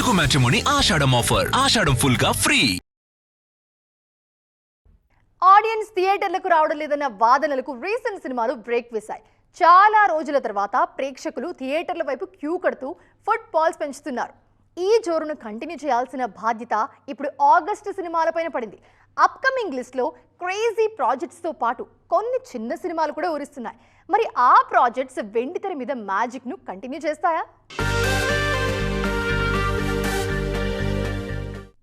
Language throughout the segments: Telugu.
తెలుగు మ్యాట్రిమోనీ ఆషాఢం ఆఫర్. ఆషాఢం ఫుల్ గా ఫ్రీ. ఆడియన్స్ థియేటర్లకు రావడం లేదన్న వాదనలకు రీసెంట్ సినిమాలు బ్రేక్ వేశాయి. చాలా రోజుల తర్వాత ప్రేక్షకులు థియేటర్ల వైపు క్యూ కడుతూ ఫుట్ ఫాల్స్ పెంచుతున్నారు. ఈ జోరును కంటిన్యూ చేయాల్సిన బాధ్యత ఇప్పుడు ఆగస్టు సినిమాలపైన పడింది. అప్కమింగ్ లిస్ట్లో క్రేజీ ప్రాజెక్ట్స్తో పాటు కొన్ని చిన్న సినిమాలు కూడా ఊరిస్తున్నాయి. మరి ఆ ప్రాజెక్ట్స్ వెండితెర మీద మ్యాజిక్ను కంటిన్యూ చేస్తాయా?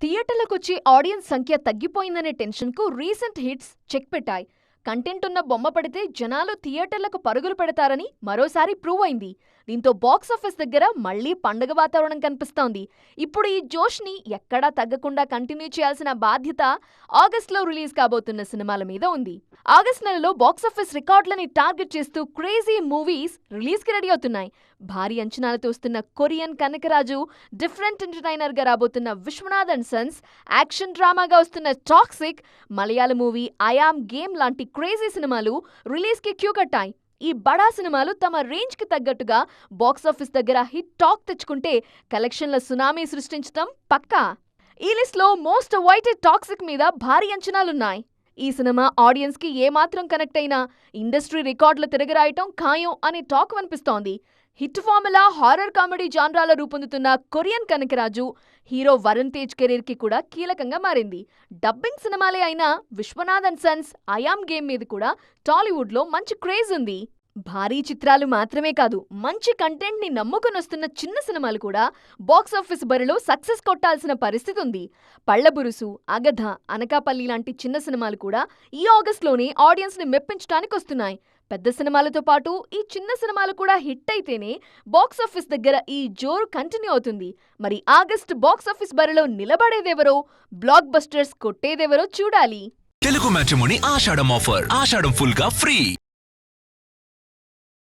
థియేటర్లకొచ్చి ఆడియన్స్ సంఖ్య తగ్గిపోయిందనే టెన్షన్కు రీసెంట్ హిట్స్ చెక్ పెట్టాయి. కంటెంట్ ఉన్న బొమ్మ పడితే జనాలు థియేటర్లకు పరుగులు పెడతారని మరోసారి ప్రూవ్ అయింది. దీంతో బాక్సాఫీస్ దగ్గర మళ్లీ పండుగ వాతావరణం కనిపిస్తోంది. ఇప్పుడు ఈ జోష్ని ఎక్కడా తగ్గకుండా కంటిన్యూ చేయాల్సిన బాధ్యత ఆగస్టులో రిలీజ్ కాబోతున్న సినిమాల మీద ఉంది. ఆగస్ట్ నెలలో బాక్సాఫీస్ రికార్డులని టార్గెట్ చేస్తూ క్రేజీ మూవీస్ రిలీజ్కి రెడీ అవుతున్నాయి. భారీ అంచనాలతో వస్తున్న కొరియన్ కనకరాజు, డిఫరెంట్ ఎంటర్టైనర్గా రాబోతున్న విశ్వనాథ్ అండ్ సన్స్, యాక్షన్ డ్రామాగా వస్తున్న టాక్సిక్, మలయాళ మూవీ ఐ యామ్ గేమ్ లాంటి క్రేజీ సినిమాలు రిలీజ్కి క్యూ కట్టాయి. ఈ బడా సినిమాలు తమ రేంజ్కి తగ్గట్టుగా బాక్సాఫీస్ దగ్గర హిట్ టాక్ తెచ్చుకుంటే కలెక్షన్ల సునామీ సృష్టించడం పక్కా. ఈ లిస్ట్లో మోస్ట్ అవైటెడ్ టాక్సిక్ మీద భారీ అంచనాలున్నాయి. ఈ సినిమా ఆడియన్స్కి ఏమాత్రం కనెక్ట్ అయినా ఇండస్ట్రీ రికార్డులు తిరగరాయటం ఖాయం అనే టాక్ వినిపిస్తోంది. హిట్ ఫార్ములా హారర్ కామెడీ జాన్రాలో రూపొందుతున్న కొరియన్ కనకరాజు హీరో వరుణ్ తేజ్ కెరీర్కి కూడా కీలకంగా మారింది. డబ్బింగ్ సినిమాలే అయినా Vishwanath and sons I am game మీద కూడా టాలీవుడ్లో మంచి క్రేజ్ ఉంది. భారీ చిత్రాలు మాత్రమే కాదు, మంచి కంటెంట్ని నమ్ముకునొస్తున్న చిన్న సినిమాలు కూడా బాక్సాఫీస్ బరిలో సక్సెస్ కొట్టాల్సిన పరిస్థితి ఉంది. పళ్ళబురుసు, అగధ, అనకాపల్లి లాంటి చిన్న సినిమాలు కూడా ఈ ఆగస్టులోనే ఆడియన్స్ని మెప్పించడానికి వస్తున్నాయి. పెద్ద సినిమాలతో పాటు ఈ చిన్న సినిమాలు కూడా హిట్ అయితేనే బాక్సాఫీస్ దగ్గర ఈ జోరు కంటిన్యూ అవుతుంది. మరి ఆగస్టు బాక్సాఫీస్ బరిలో నిలబడేదెవరో, బ్లాక్ బస్టర్స్ కొట్టేదెవరో చూడాలి. తెలుగు మ్యాట్రిమోనీ ఆషాఢం ఆఫర్. ఆషాఢం ఫుల్ గా ఫ్రీ.